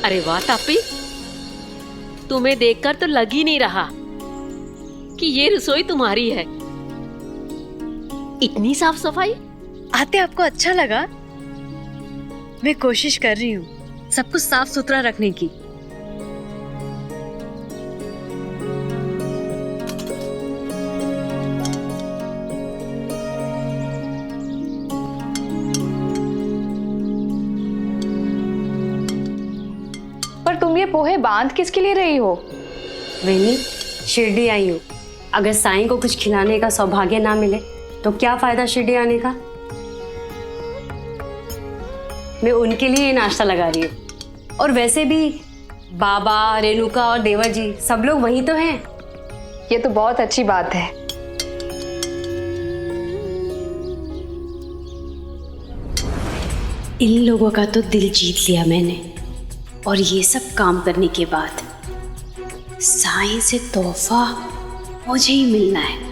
अरे वाह तापी, तुम्हें देखकर तो लग ही नहीं रहा कि ये रसोई तुम्हारी है। इतनी साफ सफाई। आते आपको अच्छा लगा? मैं कोशिश कर रही हूँ सब कुछ साफ सुथरा रखने की। पर तुम ये पोहे बांध किसके लिए रही हो? वही शिरडी आई हूँ। अगर साईं को कुछ खिलाने का सौभाग्य ना मिले तो क्या फायदा शिरडी आने का। मैं उनके लिए नाश्ता लगा रही हूँ। और वैसे भी बाबा, रेणुका और देवर जी सब लोग वही तो हैं। ये तो बहुत अच्छी बात है। इन लोगों का तो दिल जीत लिया मैंने, और ये सब काम करने के बाद साईं से तोहफा मुझे ही मिलना है।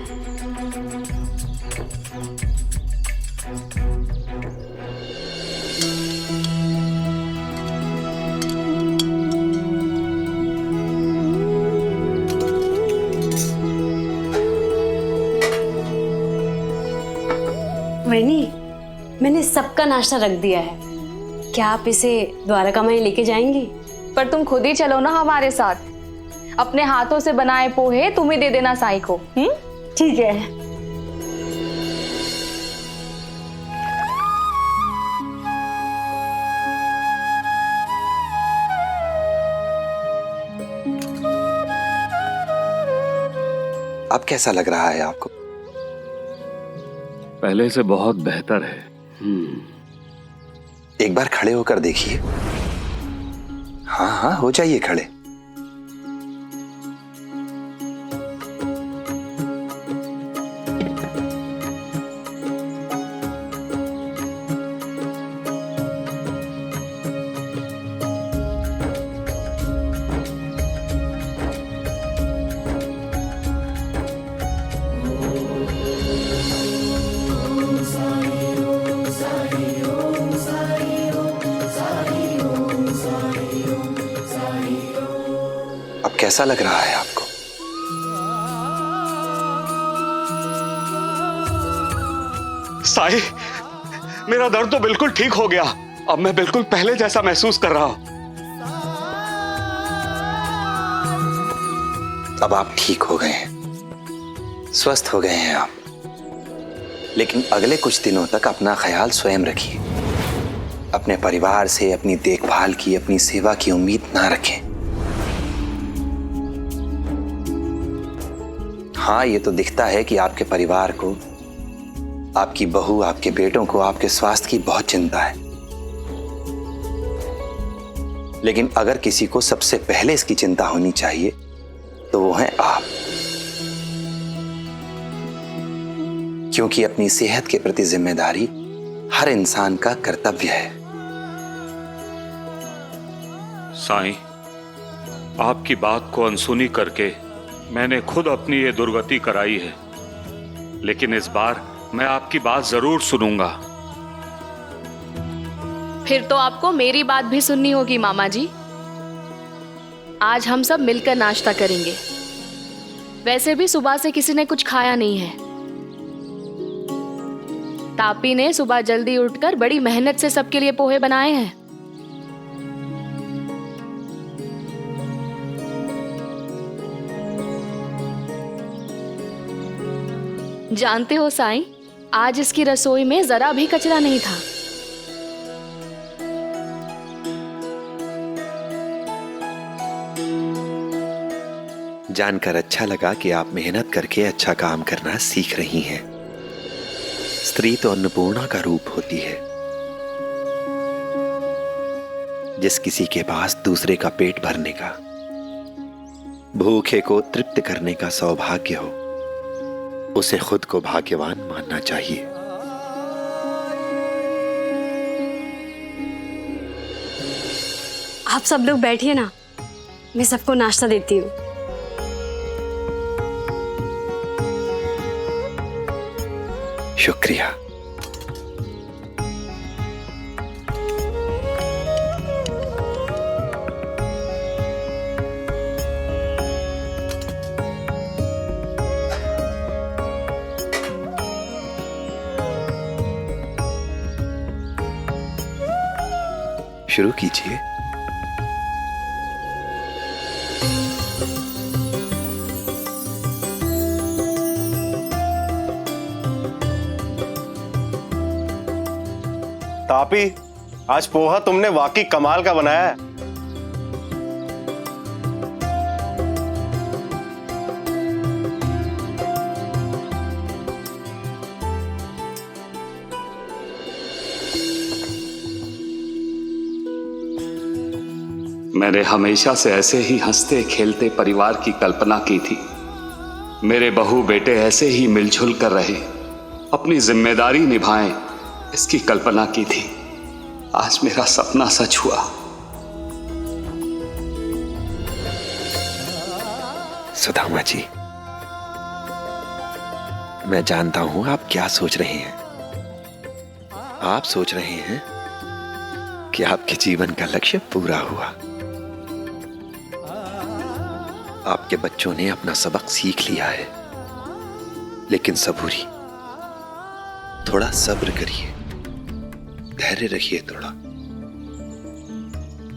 वैनी, मैंने सबका नाश्ता रख दिया है। क्या आप इसे द्वारका में लेके जाएंगी? पर तुम खुद ही चलो ना हमारे साथ। अपने हाथों से बनाए पोहे तुम ही दे देना साईं को। ठीक है। अब कैसा लग रहा है आपको? पहले से बहुत बेहतर है। एक बार खड़े होकर देखिए। हाँ हाँ, हो जाइए खड़े। अब कैसा लग रहा है आपको? साईं, मेरा दर्द तो बिल्कुल ठीक हो गया। अब मैं बिल्कुल पहले जैसा महसूस कर रहा हूं। अब आप ठीक हो गए हैं, स्वस्थ हो गए हैं आप। लेकिन अगले कुछ दिनों तक अपना ख्याल स्वयं रखिए। अपने परिवार से अपनी देखभाल की, अपनी सेवा की उम्मीद ना रखें। हाँ, ये तो दिखता है कि आपके परिवार को, आपकी बहू, आपके बेटों को आपके स्वास्थ्य की बहुत चिंता है। लेकिन अगर किसी को सबसे पहले इसकी चिंता होनी चाहिए तो वो हैं आप। क्योंकि अपनी सेहत के प्रति जिम्मेदारी हर इंसान का कर्तव्य है। साईं, आपकी बात को अनसुनी करके मैंने खुद अपनी ये दुर्गति कराई है, लेकिन इस बार मैं आपकी बात जरूर सुनूंगा। फिर तो आपको मेरी बात भी सुननी होगी मामा जी। आज हम सब मिलकर नाश्ता करेंगे। वैसे भी सुबह से किसी ने कुछ खाया नहीं है। तापी ने सुबह जल्दी उठकर बड़ी मेहनत से सबके लिए पोहे बनाए हैं। जानते हो साईं, आज इसकी रसोई में जरा भी कचरा नहीं था। जानकर अच्छा लगा कि आप मेहनत करके अच्छा काम करना सीख रही हैं। स्त्री तो अन्नपूर्णा का रूप होती है। जिस किसी के पास दूसरे का पेट भरने का, भूखे को तृप्त करने का सौभाग्य हो, उसे खुद को भाग्यवान मानना चाहिए। आप सब लोग बैठिए ना, मैं सबको नाश्ता देती हूँ। शुक्रिया। शुरू कीजिए। तापी, आज पोहा तुमने वाकई कमाल का बनाया है। मैंने हमेशा से ऐसे ही हंसते खेलते परिवार की कल्पना की थी। मेरे बहू बेटे ऐसे ही मिलजुल कर रहे, अपनी जिम्मेदारी निभाएं, इसकी कल्पना की थी। आज मेरा सपना सच हुआ। सुदामा जी, मैं जानता हूं आप क्या सोच रहे हैं। आप सोच रहे हैं कि आपके जीवन का लक्ष्य पूरा हुआ। आपके बच्चों ने अपना सबक सीख लिया है। लेकिन सबूरी, थोड़ा सब्र करिए, धैर्य रखिए थोड़ा,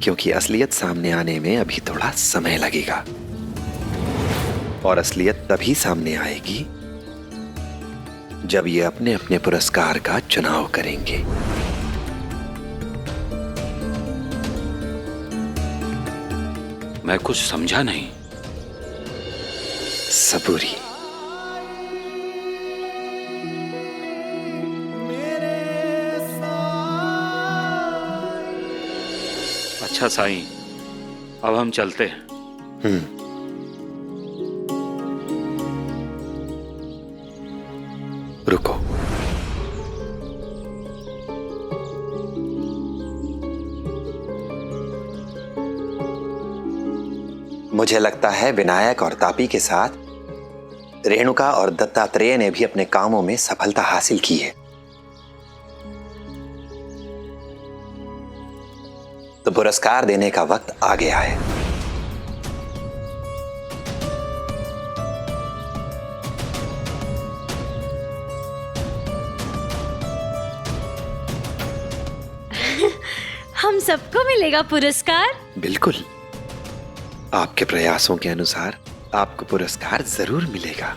क्योंकि असलियत सामने आने में अभी थोड़ा समय लगेगा। और असलियत तभी सामने आएगी जब ये अपने अपने पुरस्कार का चुनाव करेंगे। मैं कुछ समझा नहीं। सबूरी, अच्छा साईं, अब हम चलते हैं। रुको। मुझे लगता है विनायक और तापी के साथ रेणुका और दत्तात्रेय ने भी अपने कामों में सफलता हासिल की है। तो पुरस्कार देने का वक्त आ गया है। हम सबको मिलेगा पुरस्कार। बिल्कुल, आपके प्रयासों के अनुसार आपको पुरस्कार जरूर मिलेगा।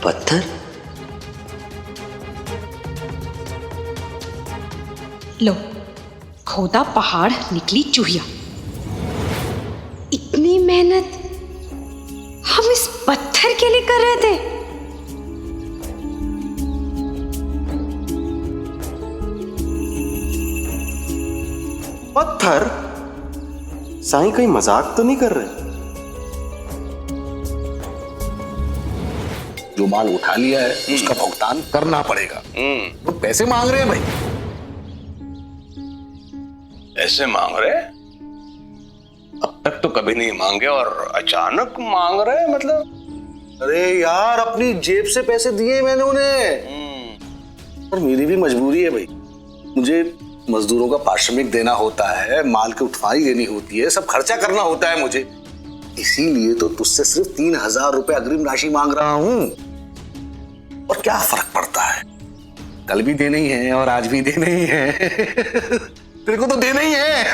पत्थर? लो, खोदा पहाड़ निकली चूहिया। इतनी मेहनत हम इस पत्थर के लिए कर रहे थे। पत्थर? साईं कहीं मजाक तो नहीं कर रहे? जो माल उठा लिया है उसका भुगतान करना पड़ेगा। वो पैसे मांग रहे हैं भाई। ऐसे मांग रहे? अब तक तो कभी नहीं मांगे और अचानक मांग रहे, मतलब? अरे यार, अपनी जेब से पैसे दिए मैंने उन्हें। और मेरी भी मजबूरी है भाई, मुझे मजदूरों का पारिश्रमिक देना होता है, माल की उठवाई देनी होती है, सब खर्चा करना होता है मुझे। इसीलिए तो तुझसे सिर्फ 3,000 रुपए अग्रिम राशि मांग रहा हूं। और क्या फर्क पड़ता है, कल भी देने ही है और आज भी देने ही है। तेरे को तो देना ही है।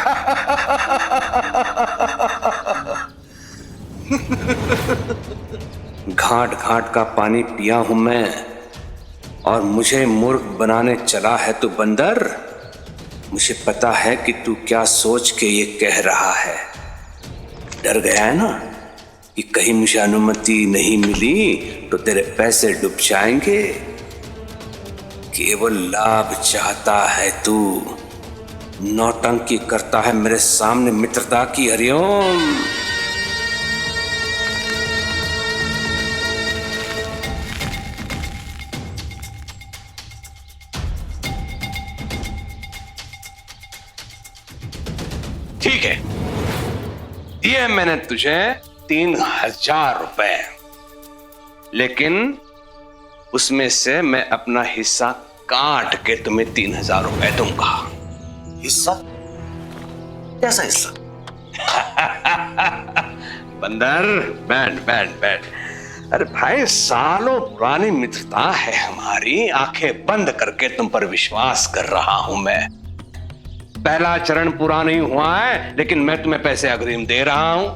घाट घाट का पानी पिया हूं मैं, और मुझे मूर्ख बनाने चला है तू बंदर। मुझे पता है कि तू क्या सोच के ये कह रहा है। डर गया है ना कि कहीं मुझे अनुमति नहीं मिली तो तेरे पैसे डूब जाएंगे। केवल लाभ चाहता है तू, नौटंकी करता है मेरे सामने मित्रता की। हरिओम। ठीक है, दिए मैंने तुझे 3000 रुपए, लेकिन उसमें से मैं अपना हिस्सा काट के तुम्हें 3000 रुपए दूंगा। हिस्सा? कैसा हिस्सा? बंदर, बैठ बैठ बैठ। अरे भाई, सालों पुरानी मित्रता है हमारी, आंखें बंद करके तुम पर विश्वास कर रहा हूं मैं। पहला चरण पूरा नहीं हुआ है, लेकिन मैं तुम्हें पैसे अग्रिम दे रहा हूं।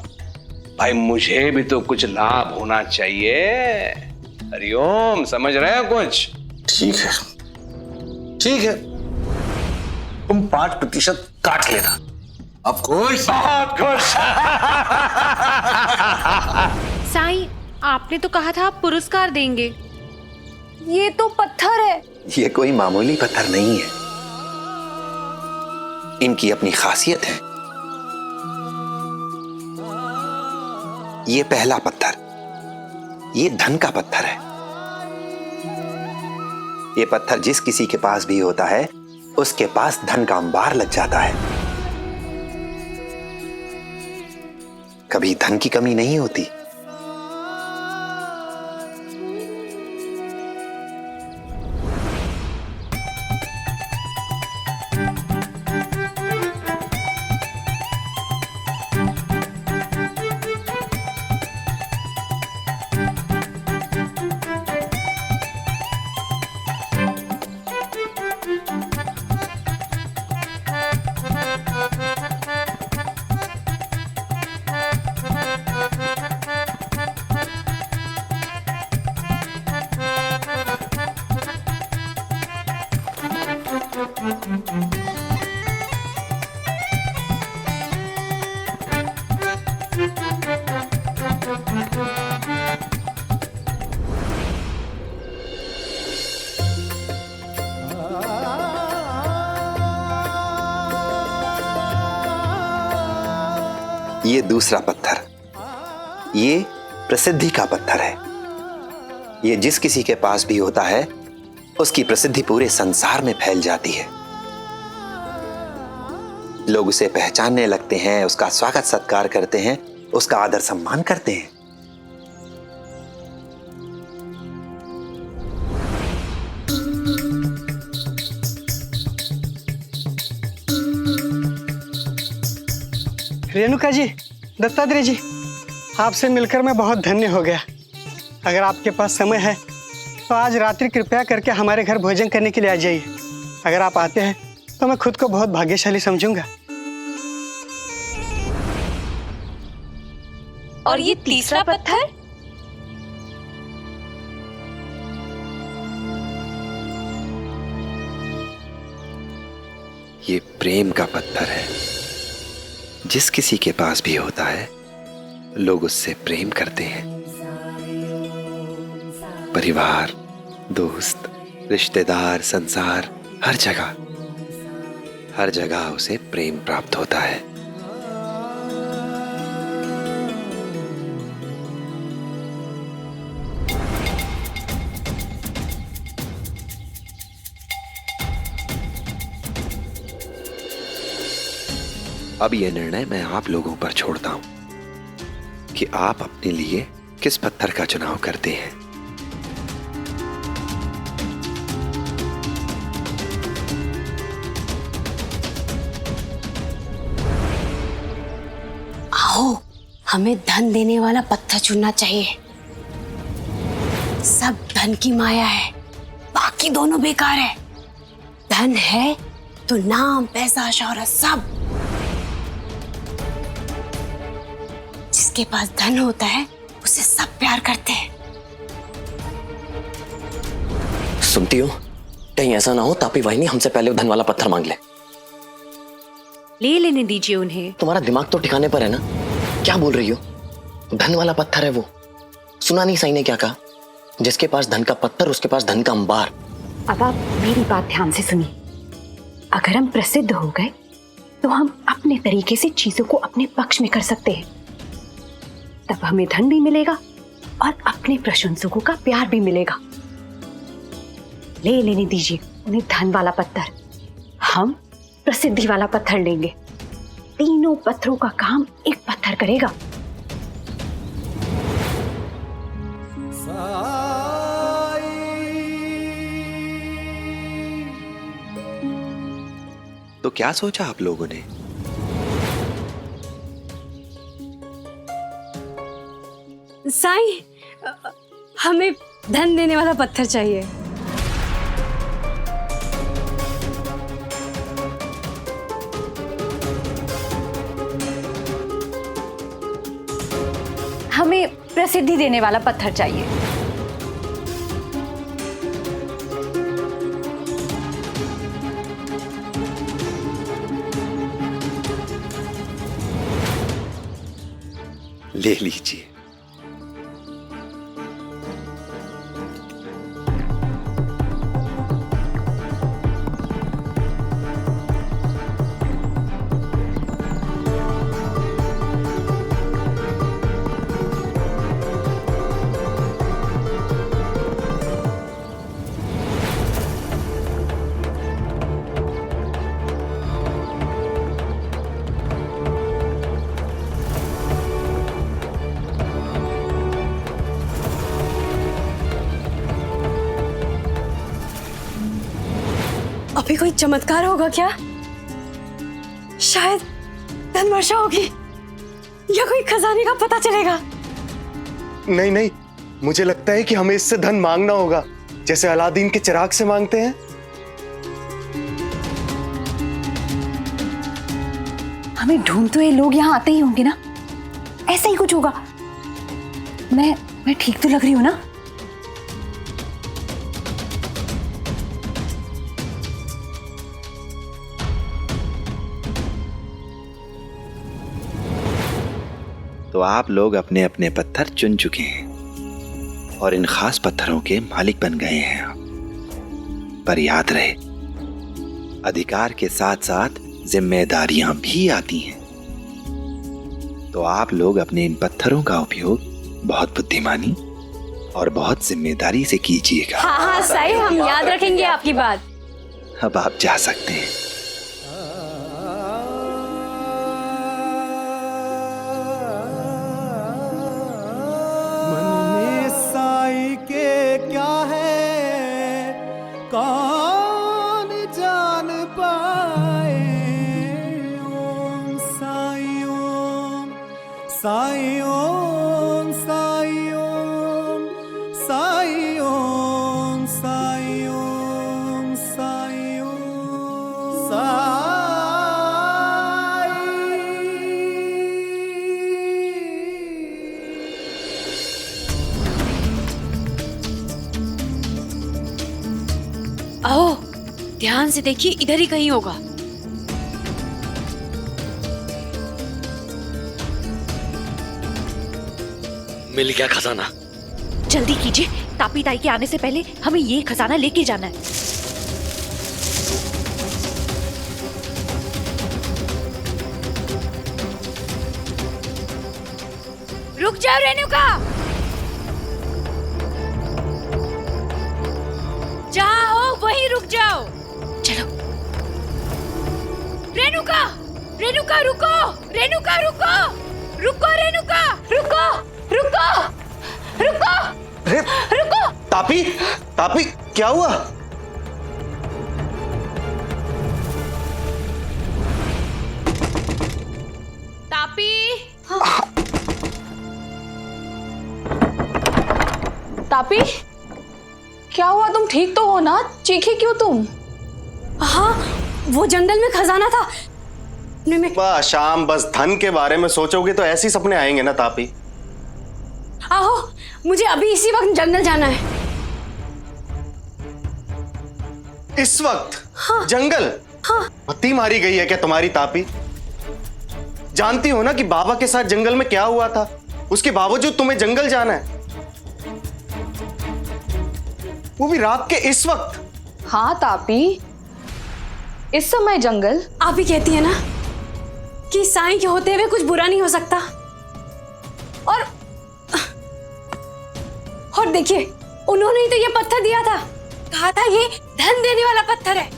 भाई, मुझे भी तो कुछ लाभ होना चाहिए। हरिओम, समझ रहे हो कुछ? ठीक है, ठीक है, तुम 5% काट लेना। अब खुश? बहुत खुश। साईं, आपने तो कहा था आप पुरस्कार देंगे। ये तो पत्थर है। ये कोई मामूली पत्थर नहीं है, इनकी अपनी खासियत है। ये पहला पत्थर, ये धन का पत्थर है। ये पत्थर जिस किसी के पास भी होता है, उसके पास धन का अंबार लग जाता है। कभी धन की कमी नहीं होती। ये दूसरा पत्थर, ये प्रसिद्धि का पत्थर है। ये जिस किसी के पास भी होता है, उसकी प्रसिद्धि पूरे संसार में फैल जाती है। लोग उसे पहचानने लगते हैं, उसका स्वागत सत्कार करते हैं, उसका आदर सम्मान करते हैं। रेणुका जी, दत्तात्रेय जी, आपसे मिलकर मैं बहुत धन्य हो गया। अगर आपके पास समय है तो आज रात्रि कृपया करके हमारे घर भोजन करने के लिए आ जाइए। अगर आप आते हैं तो मैं खुद को बहुत भाग्यशाली समझूंगा। और ये तीसरा पत्थर? ये प्रेम का पत्थर है। जिस किसी के पास भी होता है, लोग उससे प्रेम करते हैं। परिवार, दोस्त, रिश्तेदार, संसार, हर जगह उसे प्रेम प्राप्त होता है। अब यह निर्णय मैं आप लोगों पर छोड़ता हूं कि आप अपने लिए किस पत्थर का चुनाव करते हैं। आओ, हमें धन देने वाला पत्थर चुनना चाहिए। सब धन की माया है, बाकी दोनों बेकार है। धन है तो नाम, पैसा, शौहरत सब। जिसके पास धन होता है उसे सब प्यार करते हैं। सुनती हो? कहीं ऐसा ना हो तापी वाहिनी हमसे पहले धन वाला पत्थर मांग ले लेने दीजिए उन्हें। तुम्हारा दिमाग तो ठिकाने पर है ना? क्या बोल रही हो? धन वाला पत्थर है वो। सुना नहीं साईं ने क्या कहा? जिसके पास धन का पत्थर उसके पास धन का अंबार। अब आप मेरी बात ध्यान से सुनिए। अगर हम प्रसिद्ध हो गए तो हम अपने तरीके से चीजों को अपने पक्ष में कर सकते हैं। तब हमें धन भी मिलेगा और अपने प्रशंसकों का प्यार भी मिलेगा। ले लेने दीजिए उन्हें धन वाला पत्थर, हम प्रसिद्धि वाला पत्थर लेंगे। तीनों पत्थरों का काम एक पत्थर करेगा। तो क्या सोचा आप लोगों ने? साईं, हमें धन देने वाला पत्थर चाहिए। हमें प्रसिद्धि देने वाला पत्थर चाहिए। ले लीजिए। अभी कोई चमत्कार होगा क्या? शायद धन वर्षा होगी या कोई खजाने का पता चलेगा। नहीं नहीं, मुझे लगता है कि हमें इससे धन मांगना होगा, जैसे अलादीन के चिराग से मांगते हैं। हमें ढूंढते हुए लोग यहाँ आते ही होंगे ना, ऐसा ही कुछ होगा। मैं ठीक तो लग रही हूँ ना? तो आप लोग अपने अपने पत्थर चुन चुके हैं और इन खास पत्थरों के मालिक बन गए हैं। पर याद रहे, अधिकार के साथ साथ जिम्मेदारियां भी आती हैं। तो आप लोग अपने इन पत्थरों का उपयोग बहुत बुद्धिमानी और बहुत जिम्मेदारी से कीजिएगा। हाँ हाँ साईं, हम याद रखेंगे आपकी बात। अब आप जा सकते हैं। कौन जान पाए। ओम साई ओम साई ओम साई ओम साई ओम साई ओम साई ओम साई। आओ, ध्यान से देखिए, इधर ही कहीं होगा। मिल गया खजाना। जल्दी कीजिए, तापी ताई के आने से पहले हमें ये खजाना लेके जाना है। रुक जाओ रेणुका, जहाँ हो वहीं रुक जाओ। चलो। रेणुका, रेणुका रुको, रेणुका रुको, रुको रेणुका, रुको, रुको, रुको, रुको। तापी, तापी, क्या हुआ? तापी, तापी, क्या हुआ? तुम ठीक तो हो ना? चीखी क्यों तुम? हाँ, वो जंगल में खजाना था। वाह शाम, बस धन के बारे में सोचोगे तो ऐसे ही सपने आएंगे ना तापी। आओ, मुझे अभी इसी वक्त जंगल जाना है। इस वक्त? हाँ। जंगल? हाँ। पत्ती मारी गई है क्या तुम्हारी तापी? जानती हो ना कि बाबा के साथ जंगल में क्या हुआ था, उसके बावजूद तुम्हें जंगल जाना है, वो भी रात के इस वक्त। हाँ तापी, इस समय जंगल? आप ही कहती है ना कि साईं के होते हुए कुछ बुरा नहीं हो सकता। और देखिए, उन्होंने ही तो ये पत्थर दिया था, कहा था ये धन देने वाला पत्थर है,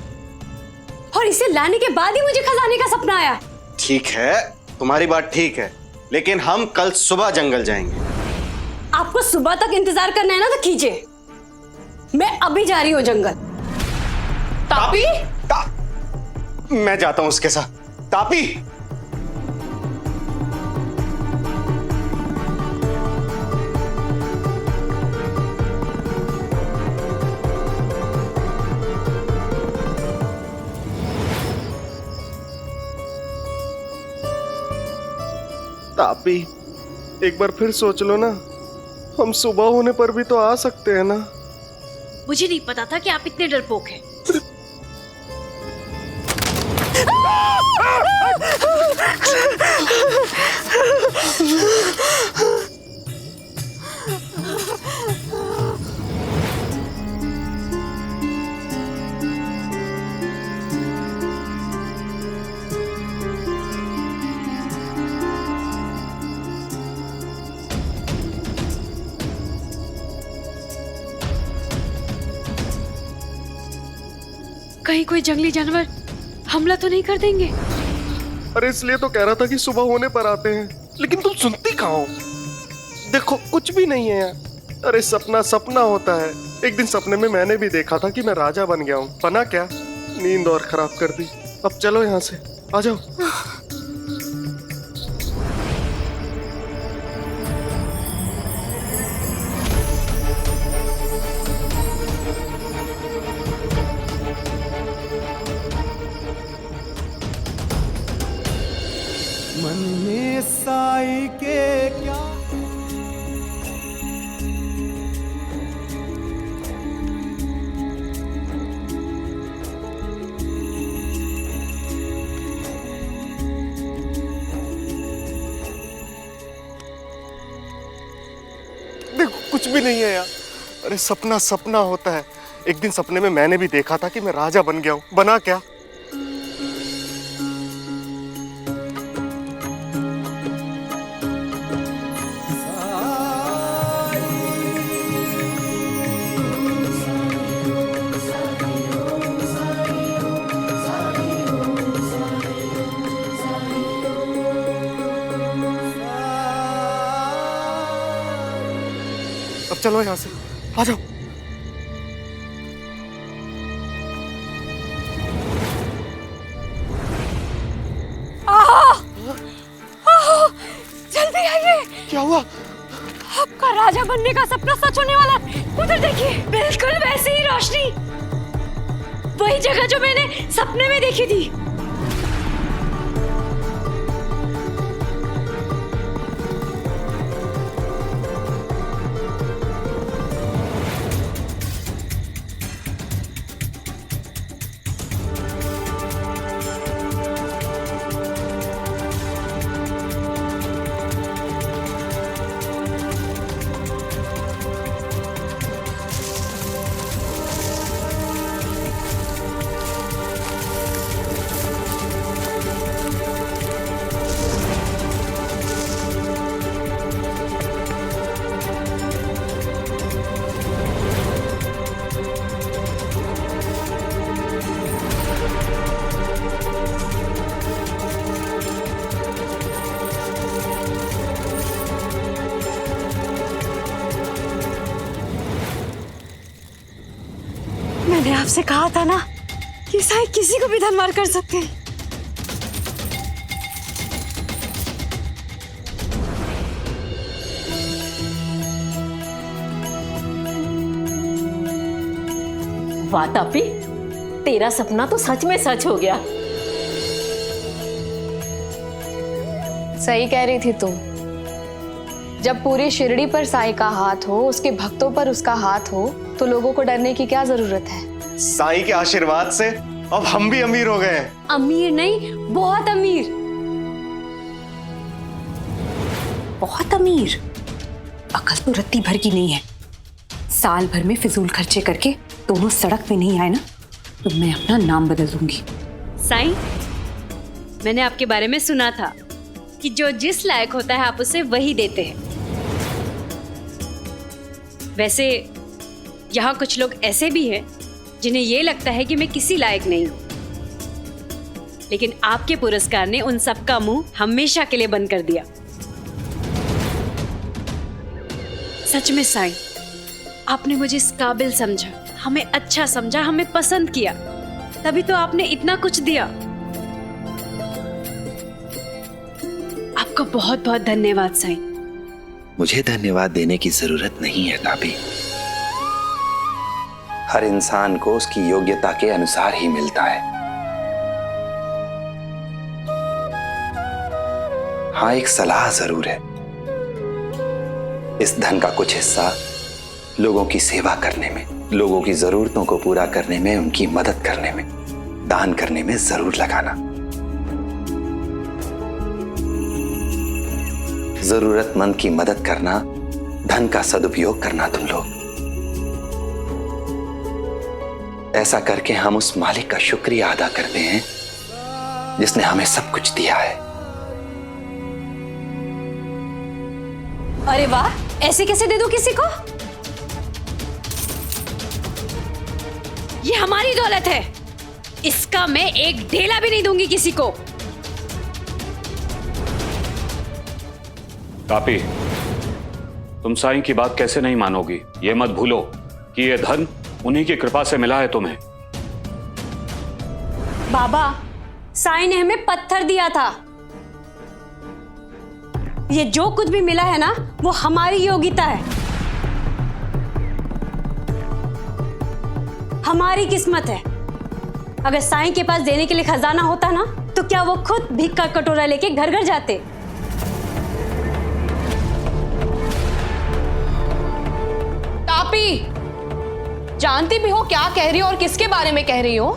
और इसे लाने के बाद ही मुझे खजाने का सपना आया। ठीक है, तुम्हारी बात ठीक है, लेकिन हम कल सुबह जंगल जाएंगे। आपको सुबह तक इंतजार करना है ना, तो कीजिए। मैं अभी जा रही हूँ जंगल। तापी, मैं जाता हूं उसके साथ। तापी, तापी, एक बार फिर सोच लो ना, हम सुबह होने पर भी तो आ सकते हैं ना। मुझे नहीं पता था कि आप इतने डरपोक हैं। कहीं कोई जंगली जानवर हमला तो नहीं कर देंगे? अरे इसलिए तो कह रहा था कि सुबह होने पर आते हैं, लेकिन तुम सुनती कहाँ हो? देखो कुछ भी नहीं है यार। अरे सपना सपना होता है। एक दिन सपने में मैंने भी देखा था कि मैं राजा बन गया हूँ। बना क्या, नींद और खराब कर दी। अब चलो यहाँ से, आ जाओ। मन में साई के क्या देखो कुछ भी नहीं है यार। अरे सपना सपना होता है। एक दिन सपने में मैंने भी देखा था कि मैं राजा बन गया हूँ। बना क्या? अब चलो यहाँ से, आ जाओ। जल्दी आइए। क्या हुआ? आपका राजा बनने का सपना सच होने वाला है। उधर देखिए, बिल्कुल वैसी ही रोशनी, वही जगह जो मैंने सपने में देखी थी। मैंने आपसे कहा था ना कि साई किसी को भी धनवार कर सकते हैं। वाह तापी, तेरा सपना तो सच में सच हो गया। सही कह रही थी तुम। जब पूरी शिरडी पर साई का हाथ हो, उसके भक्तों पर उसका हाथ हो, तो लोगों को डरने की क्या जरूरत है? साई के आशीर्वाद से अब हम भी अमीर हो गए हैं। अमीर नहीं, बहुत अमीर। बहुत अमीर? अकल तो रत्ती भर की नहीं है। साल भर में फिजूल खर्चे करके दोनों सड़क पे नहीं आए ना, तो मैं अपना नाम बदल दूंगी। साईं, मैंने आपके बारे में सुना था कि जो जिस लायक होता है आप उसे वही देते हैं। वैसे यहाँ कुछ लोग ऐसे भी हैं जिन्हें ये लगता है कि मैं किसी लायक नहीं हूँ। लेकिन आपके पुरस्कार ने उन सबका मुंह हमेशा के लिए बंद कर दिया। सच में साईं, आपने मुझे इस काबिल समझा, हमें अच्छा समझा, हमें पसंद किया, तभी तो आपने इतना कुछ दिया। आपका बहुत बहुत धन्यवाद साईं। मुझे धन्यवाद देने की जरूरत नहीं है तापी। हर इंसान को उसकी योग्यता के अनुसार ही मिलता है। हाँ, एक सलाह जरूर है। इस धन का कुछ हिस्सा लोगों की सेवा करने में, लोगों की जरूरतों को पूरा करने में, उनकी मदद करने में, दान करने में जरूर लगाना। जरूरतमंद की मदद करना, धन का सदुपयोग करना तुम लोग। ऐसा करके हम उस मालिक का शुक्रिया अदा करते हैं जिसने हमें सब कुछ दिया है। अरे वाह, ऐसे कैसे दे दूं किसी को? ये हमारी दौलत है, इसका मैं एक ढेला भी नहीं दूंगी किसी को। तापी, तुम साईं की बात कैसे नहीं मानोगी? ये मत भूलो कि ये धन उन्हीं की कृपा से मिला है तुम्हें। बाबा, साईं ने हमें पत्थर दिया था। ये जो कुछ भी मिला है ना, वो हमारी योग्यता है, हमारी किस्मत है। अगर साईं के पास देने के लिए खजाना होता ना, तो क्या वो खुद भीख का कटोरा लेके घर घर जाते? तापी, जानती भी हो क्या कह रही हो और किसके बारे में कह रही हो?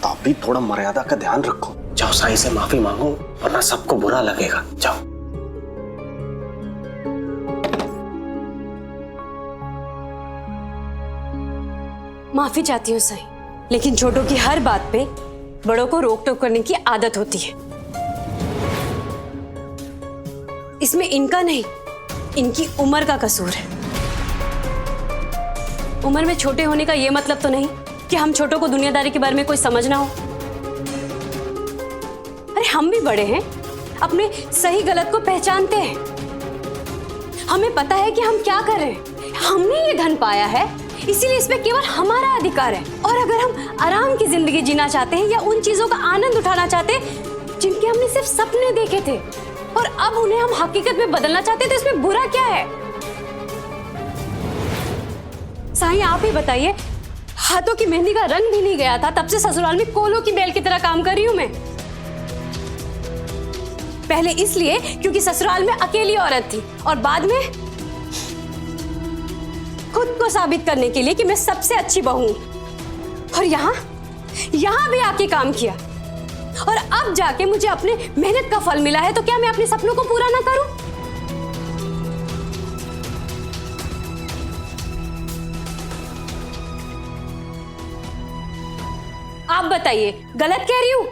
तापी, थोड़ा मर्यादा का ध्यान रखो। जाओ साईं से माफी मांगो, वरना सबको बुरा लगेगा। जाओ। माफी चाहती हूँ साईं, लेकिन छोटों की हर बात पे बड़ों को रोक टोक करने की आदत होती है। इसमें इनका नहीं, इनकी उम्र का कसूर है। उम्र में छोटे होने का ये मतलब तो नहीं कि हम छोटों को दुनियादारी के बारे में कोई समझ ना हो। अरे हम भी बड़े हैं, अपने सही गलत को पहचानते हैं। हमें पता है कि हम क्या कर रहे हैं। हमने ये धन पाया है, इसीलिए इसमें केवल हमारा अधिकार है। और अगर हम आराम की जिंदगी जीना चाहते हैं या उन चीजों का आनंद उठाना चाहते हैं जिनके हमने सिर्फ सपने देखे थे और अब उन्हें हम हकीकत में बदलना चाहते हैं, तो इसमें बुरा क्या है? साईं, आप ही बताइए, हाथों की मेहंदी का रंग भी नहीं गया था, तब से ससुराल में कोलों की बेल की तरह काम कर रही हूं मैं। पहले इसलिए क्योंकि ससुराल में अकेली औरत थी, और बाद में खुद को साबित करने के लिए कि मैं सबसे अच्छी बहू हूं। और यहां भी आके काम किया, और अब जाके मुझे अपने मेहनत का फल मिला है, तो क्या मैं अपने सपनों को पूरा ना करूं? आप बताइए, गलत कह रही हूं?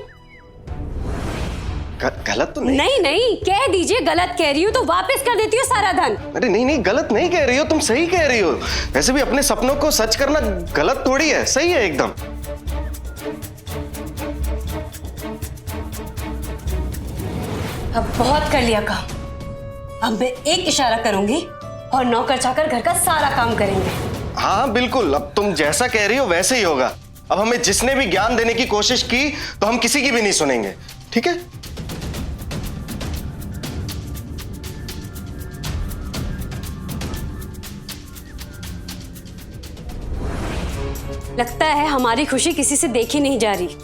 गलत तो नहीं। नहीं, कह दीजिए गलत कह रही हूं तो वापस कर देती हूँ सारा धन। अरे नहीं, गलत नहीं कह रही हो, तुम सही कह रही हो। वैसे भी अपने सपनों को सच करना गलत थोड़ी है, सही है एकदम। अब बहुत कर लिया काम। अब मैं एक इशारा करूंगी और नौकर चाकर घर का सारा काम करेंगे। हाँ बिल्कुल, अब तुम जैसा कह रही हो वैसे ही होगा। अब हमें जिसने भी ज्ञान देने की कोशिश की, तो हम किसी की भी नहीं सुनेंगे, ठीक है? लगता है हमारी खुशी किसी से देखी नहीं जा रही,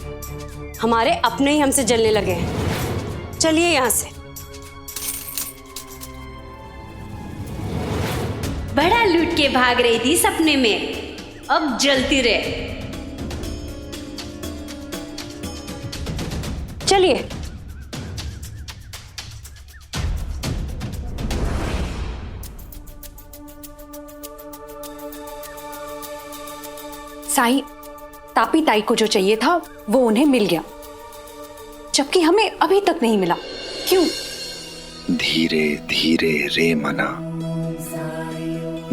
हमारे अपने ही हमसे जलने लगे हैं। चलिए यहां से। बड़ा लूट के भाग रही थी सपने में, अब जलती रहे। चलिए। साईं, तापी ताई को जो चाहिए था वो उन्हें मिल गया, जबकि हमें अभी तक नहीं मिला। क्यों? धीरे धीरे रे मना,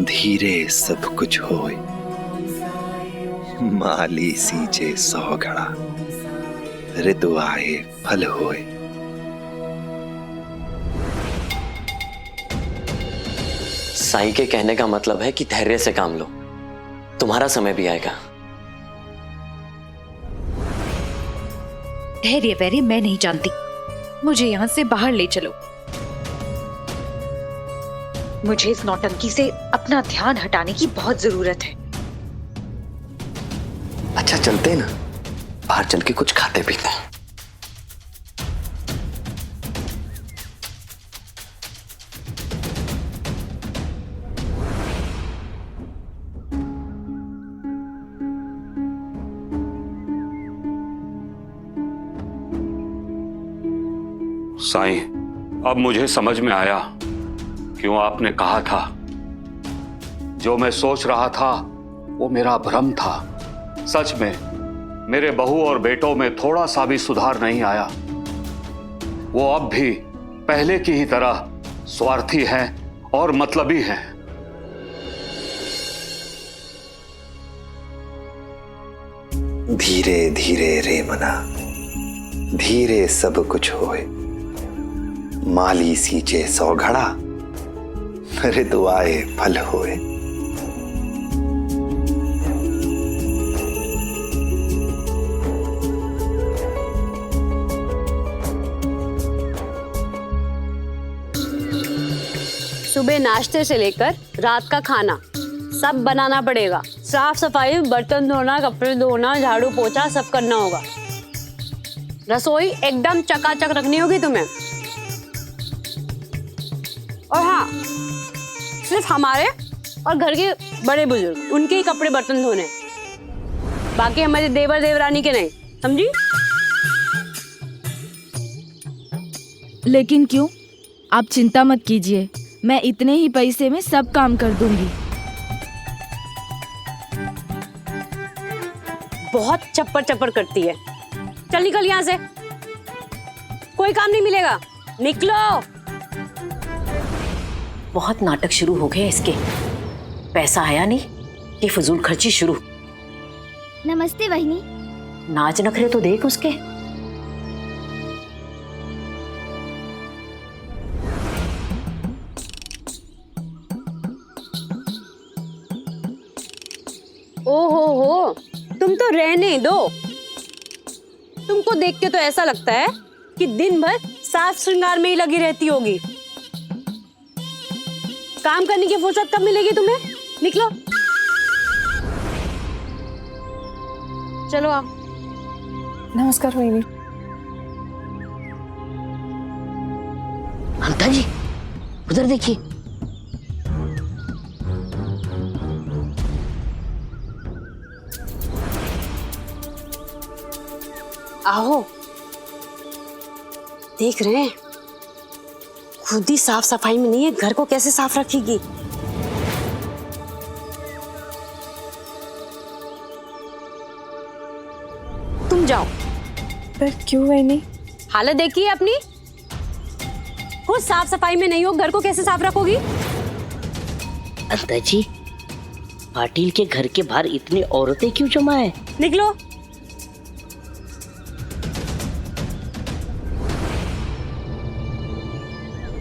धीरे सब कुछ होए, माली सींचे 100 घड़ा। ऋतु आए फल होए। साईं के कहने का मतलब है कि धैर्य से काम लो, तुम्हारा समय भी आएगा। धैर्य वैर्य मैं नहीं जानती, मुझे यहां से बाहर ले चलो। मुझे इस नौटंकी से अपना ध्यान हटाने की बहुत जरूरत है। अच्छा चलते हैं ना, बाहर चल के कुछ खाते पीते हैं। साईं, अब मुझे समझ में आया क्यों आपने कहा था जो मैं सोच रहा था वो मेरा भ्रम था। सच में मेरे बहू और बेटों में थोड़ा सा भी सुधार नहीं आया। वो अब भी पहले की ही तरह स्वार्थी हैं और मतलबी हैं। धीरे धीरे रे मना, धीरे सब कुछ होए। माली सींचे 100 घड़ा, ऋतु आए फल होए। सुबह नाश्ते से लेकर रात का खाना सब बनाना पड़ेगा। साफ सफाई, बर्तन धोना, कपड़े धोना, झाड़ू पोछा सब करना होगा। रसोई एकदम चकाचक रखनी होगी तुम्हें। और हाँ, सिर्फ हमारे और घर के बड़े बुजुर्ग उनके ही कपड़े बर्तन धोने, बाकी हमारे देवर देवरानी के नहीं, समझी? लेकिन क्यों? आप चिंता मत कीजिए, मैं इतने ही पैसे में सब काम कर दूंगी। बहुत चप्पर चप्पर करती है। चल निकल यहाँ से, कोई काम नहीं मिलेगा, निकलो। बहुत नाटक शुरू हो गए इसके। पैसा आया नहीं कि फजूल खर्ची शुरू। नमस्ते वहिनी। नाच नखरे तो देख उसके। ओहो, तुम तो रहने दो। तुमको देख के तो ऐसा लगता है कि दिन भर साज श्रृंगार में ही लगी रहती होगी। काम करने की फुर्सत कब मिलेगी तुम्हें? निकलो, चलो आओ। नमस्कार वहिनी। अंता जी उधर देखिए। आओ, देख रहे हैं, खुद ही साफ सफाई में नहीं है, घर को कैसे साफ रखेगी। तुम जाओ। पर क्यों वहिनी? हालत देखिए अपनी, खुद साफ सफाई में नहीं हो, घर को कैसे साफ रखोगी? अंता जी, पाटिल के घर के बाहर इतनी औरतें क्यों जमा है? निकलो।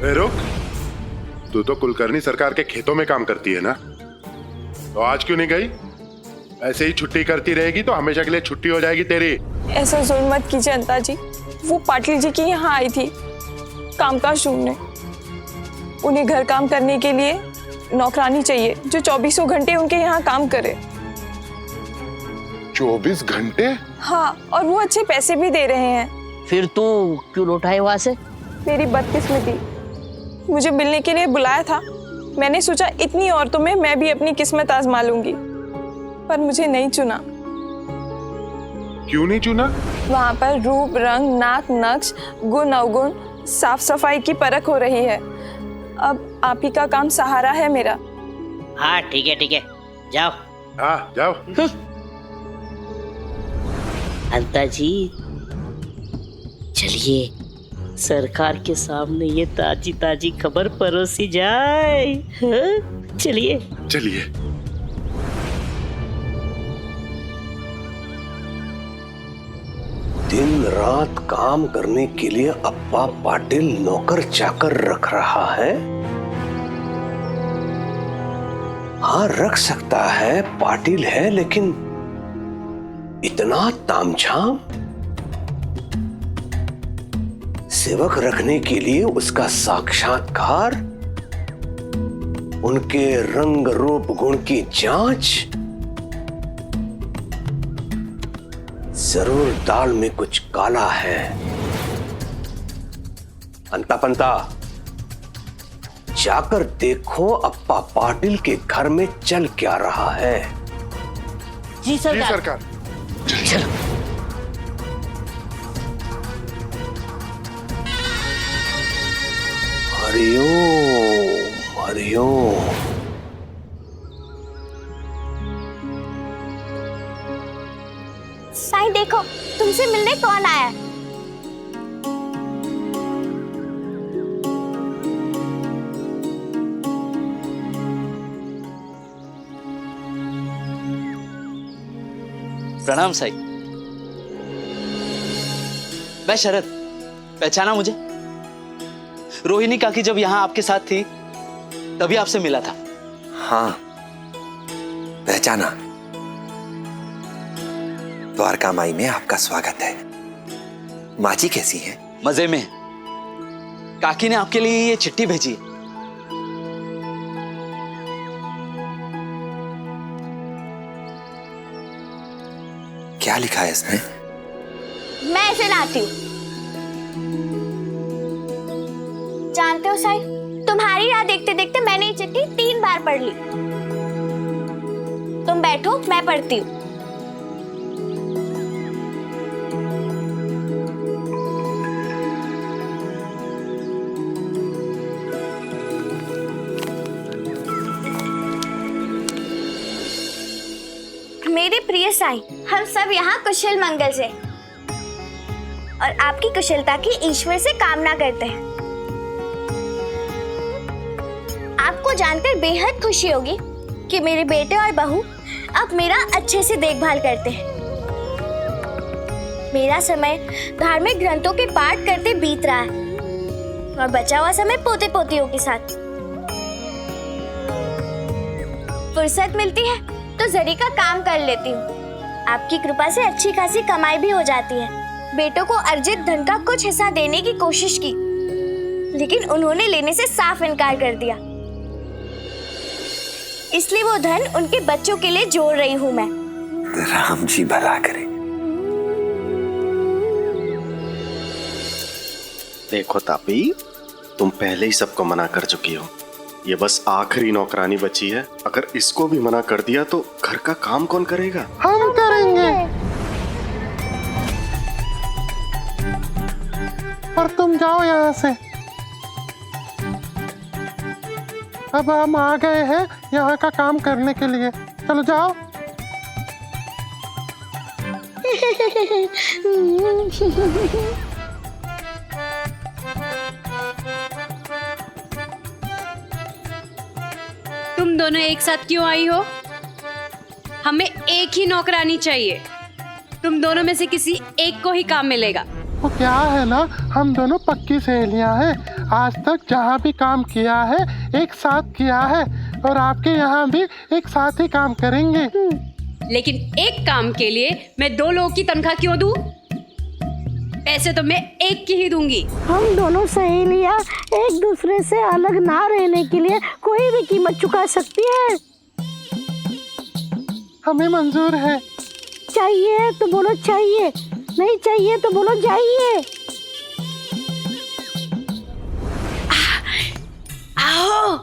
रुक, तू तो कुलकर्णी सरकार के खेतों में काम करती है ना, तो आज क्यों नहीं गई? ऐसे ही छुट्टी करती रहेगी तो हमेशा के लिए छुट्टी हो जाएगी तेरी। ऐसा जुल्म मत कीजिए अंता जी, वो पाटिल जी की यहाँ आई थी कामकाज ढूंढने। उन्हें घर काम करने के लिए नौकरानी चाहिए जो 24 घंटे उनके यहाँ काम करे। 24 घंटे? हाँ, और वो अच्छे पैसे भी दे रहे हैं। फिर तू क्यों लौटाए वहां से? मेरी बदकिस्मती, मुझे मिलने के लिए बुलाया था। मैंने सोचा इतनी औरतों में मैं भी अपनी किस्मत आजमा लूंगी, पर मुझे नहीं चुना। क्यों नहीं चुना? वहाँ पर रूप, रंग, नाक, नक्श, गुण अवगुण, साफ सफाई की परख हो रही है। अब आप ही का काम सहारा है मेरा। हाँ ठीक है, जाओ। हाँ जाओ। अंता जी चलिए, सरकार के सामने ये ताजी ताजी खबर परोसी जाए। हाँ? चलिए चलिए। दिन रात काम करने के लिए अप्पा पाटिल नौकर चाकर रख रहा है? हाँ, रख सकता है, पाटिल है, लेकिन इतना तामझाम? सेवक रखने के लिए उसका साक्षात्कार, उनके रंग रूप गुण की जांच, जरूर दाल में कुछ काला है। अंता पंता, जाकर देखो अप्पा पाटिल के घर में चल क्या रहा है। जी सरकार। जी सरकार। चलो। हरिओम हरिओम। साईं देखो, तुमसे मिलने कौन आया है? प्रणाम साईं। मैं शरद, पहचाना मुझे? रोहिणी काकी जब यहाँ आपके साथ थी तभी आपसे मिला था। हाँ, पहचाना। द्वारका माई में आपका स्वागत है। माँ जी कैसी हैं? मजे में। काकी ने आपके लिए ये चिट्ठी भेजी है। क्या लिखा है इसमें? मैं इसे लाती हूँ। जानते हो साईं, तुम्हारी राह देखते देखते मैंने ये चिट्ठी 3 बार पढ़ ली। तुम बैठो, मैं पढ़ती हूँ। मेरे प्रिय साईं, हम सब यहाँ कुशल मंगल से और आपकी कुशलता की ईश्वर से कामना करते हैं। आपको जानकर बेहद खुशी होगी कि मेरे बेटे और बहू अब मेरा अच्छे से देखभाल करते हैं। मेरा समय धार्मिक ग्रंथों के पाठ करते बीत रहा है और बचा हुआ समय पोते पोतियों के साथ। फुर्सत मिलती है तो जरी का काम कर लेती हूँ। आपकी कृपा से अच्छी खासी कमाई भी हो जाती है। बेटों को अर्जित धन का कुछ हिस्सा देने की कोशिश की, लेकिन उन्होंने लेने से साफ इनकार कर दिया। इसलिए वो धन उनके बच्चों के लिए जोड़ रही हूँ मैं। राम जी भला करे। देखो तापी, तुम पहले ही सबको मना कर चुकी हो। ये बस आखिरी नौकरानी बची है। अगर इसको भी मना कर दिया तो घर का काम कौन करेगा? हम करेंगे। और तुम जाओ यहाँ से। अब हम आ गए हैं यहाँ का काम करने के लिए। चलो जाओ। तुम दोनों एक साथ क्यों आई हो? हमें एक ही नौकरानी चाहिए। तुम दोनों में से किसी एक को ही काम मिलेगा। वो क्या है ना, हम दोनों पक्की सहेलियां हैं। आज तक जहाँ भी काम किया है एक साथ किया है और आपके यहाँ भी एक साथ ही काम करेंगे। लेकिन एक काम के लिए मैं 2 लोगों की तनख्वाह क्यों दूं? पैसे तो मैं एक की ही दूंगी। हम दोनों सहेलियां एक दूसरे से अलग ना रहने के लिए कोई भी कीमत चुका सकती है। हमें मंजूर है। चाहिए तो बोलो चाहिए, नहीं चाहिए तो बोलो जाइए। आओ।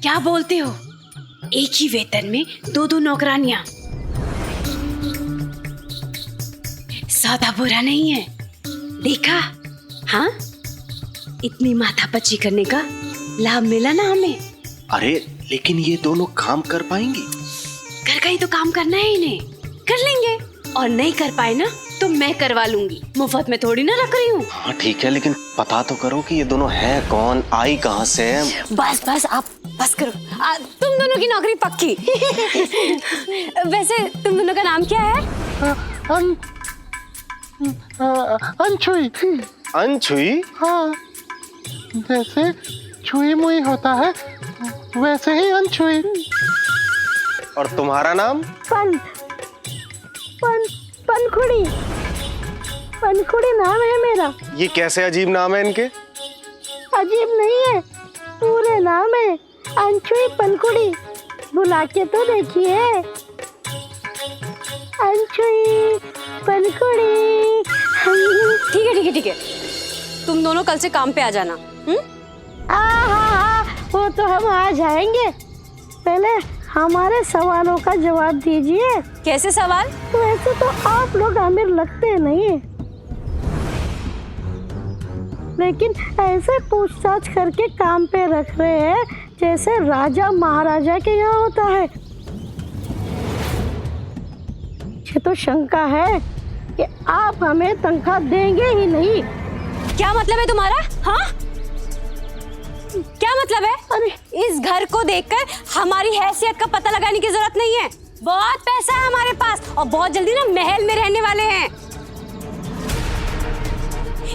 क्या बोलते हो? एक ही वेतन में 2-2 नौकरानियां। सौदा बुरा नहीं है, देखा? हाँ, इतनी माथापच्ची करने का लाभ मिला ना हमें। अरे लेकिन ये दोनों काम कर पाएंगी? घर का ही तो काम करना है इन्हें। कर लेंगे, और नहीं कर पाए ना तो मैं करवा लूंगी। मुफ्त में थोड़ी ना रख रही हूँ। हाँ ठीक है, लेकिन पता तो करो कि ये दोनों है कौन, आई कहाँ से? बस बस आप बस करो। तुम दोनों की नौकरी पक्की। वैसे तुम दोनों का नाम क्या है? अनछुई। अनछुई? हाँ, जैसे छुई मुई होता है वैसे ही अनछुई। और तुम्हारा नाम? पनखुड़ी। पनखुड़ी नाम है मेरा। ये कैसे अजीब नाम है इनके? अजीब नहीं है, पूरे नाम है अनछुई पनखुड़ी। बुला के तो देखिए। अनछुई पनखुड़ी। ठीक है ठीक है ठीक है, तुम दोनों कल से काम पे आ जाना। हाँ, वो तो हम आ जाएंगे। पहले हमारे सवालों का जवाब दीजिए। कैसे सवाल? वैसे तो आप लोग अमीर लगते नहीं, लेकिन ऐसे पूछताछ करके काम पे रख रहे हैं जैसे राजा महाराजा के यहाँ होता है। ये तो शंका है कि आप हमें तनख्वाह देंगे ही नहीं। क्या मतलब है तुम्हारा? हाँ, क्या मतलब है? अरे इस घर को देखकर हमारी हैसियत का पता लगाने की जरूरत नहीं है। बहुत पैसा है हमारे पास और बहुत जल्दी ना महल में रहने वाले हैं।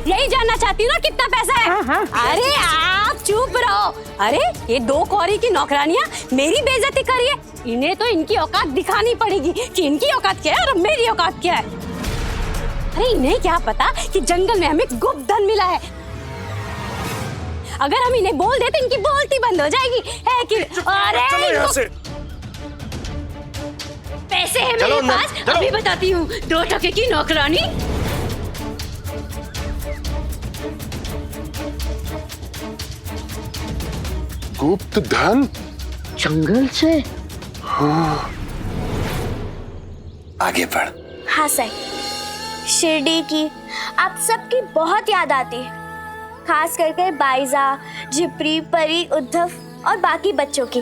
यही जानना चाहती हूँ ना कितना पैसा है? हाँ। अरे आप चुप रहो। अरे ये दो कौरी की नौकरानियाँ मेरी बेइज्जती कर रही है। इन्हें तो इनकी औकात दिखानी पड़ेगी कि इनकी औकात क्या है और मेरी औकात क्या है। अरे इन्हें क्या पता कि जंगल में हमें गुप्त धन मिला है। अगर हम इन्हें बोल दे तो इनकी बोलती बंद हो जाएगी, है कि? अरे चलो यहाँ से। पैसे हैं मेरे पास, अभी बताती हूँ। 2 टके की नौकरानी। गुप्त धन जंगल से? हाँ। आगे बढ़। हाँ सर, शिरडी की आप सबकी बहुत याद आती है, खास करके बाइजा, झिपरी, परी, उद्धव और बाकी बच्चों की।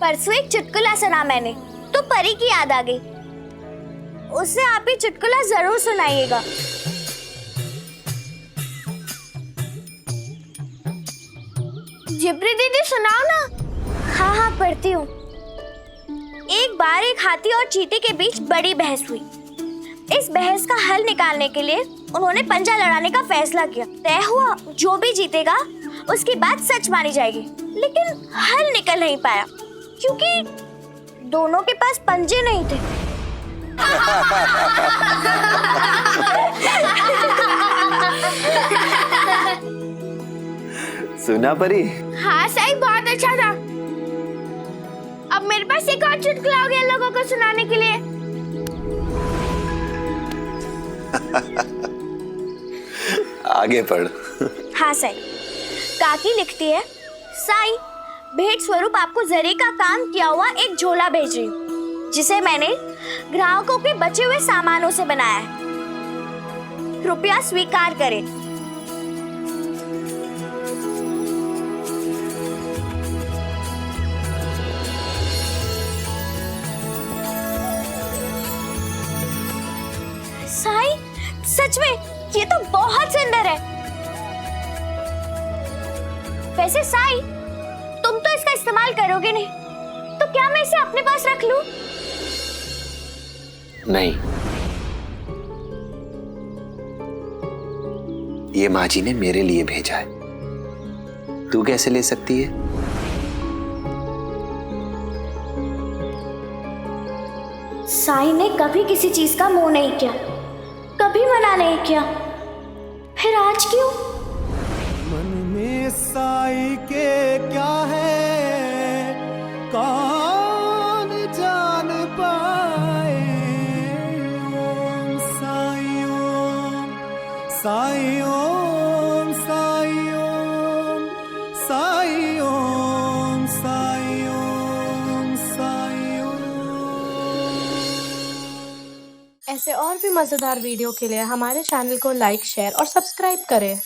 परसों एक चुटकुला सुना मैंने तो परी की याद आ गई। उसे आप ही चुटकुला जरूर सुनाइएगा। झिपरी दीदी सुनाओ ना। हाँ पढ़ती हूँ। एक बार एक हाथी और चींटी के बीच बड़ी बहस हुई। इस बहस का हल निकालने के लिए उन्होंने पंजा लड़ाने का फैसला किया। तय हुआ जो भी जीतेगा उसकी बात सच मानी जाएगी, लेकिन हल निकल नहीं पाया क्योंकि दोनों के पास पंजे नहीं थे। सुना परी? हाँ सही, बहुत अच्छा था। अब मेरे पास एक और चुटकुला हो गया लोगों को सुनाने के लिए। आगे पढ़। हाँ सही। काकी लिखती है, साईं भेंट स्वरूप आपको जरी का काम किया हुआ एक झोला भेज रही हूँ, जिसे मैंने ग्राहकों के बचे हुए सामानों से बनाया है। कृपया स्वीकार करें। साईं सच में ये तो बहुत सुंदर है। वैसे साईं तुम तो इसका इस्तेमाल करोगे नहीं, तो क्या मैं इसे अपने पास रख लूं? नहीं, ये माँ जी ने मेरे लिए भेजा है। तू कैसे ले सकती है? साईं ने कभी किसी चीज का मोह नहीं किया, कभी मना नहीं किया, फिर आज क्यों? मन में साईं के क्या है कौन जान पाए। ओम साईं ओम, साईं ओम, साईं ओम, साईं ओम, साईं ओम, साईं ओम। ऐसे और भी मजेदार वीडियो के लिए हमारे चैनल को लाइक, शेयर और सब्सक्राइब करें।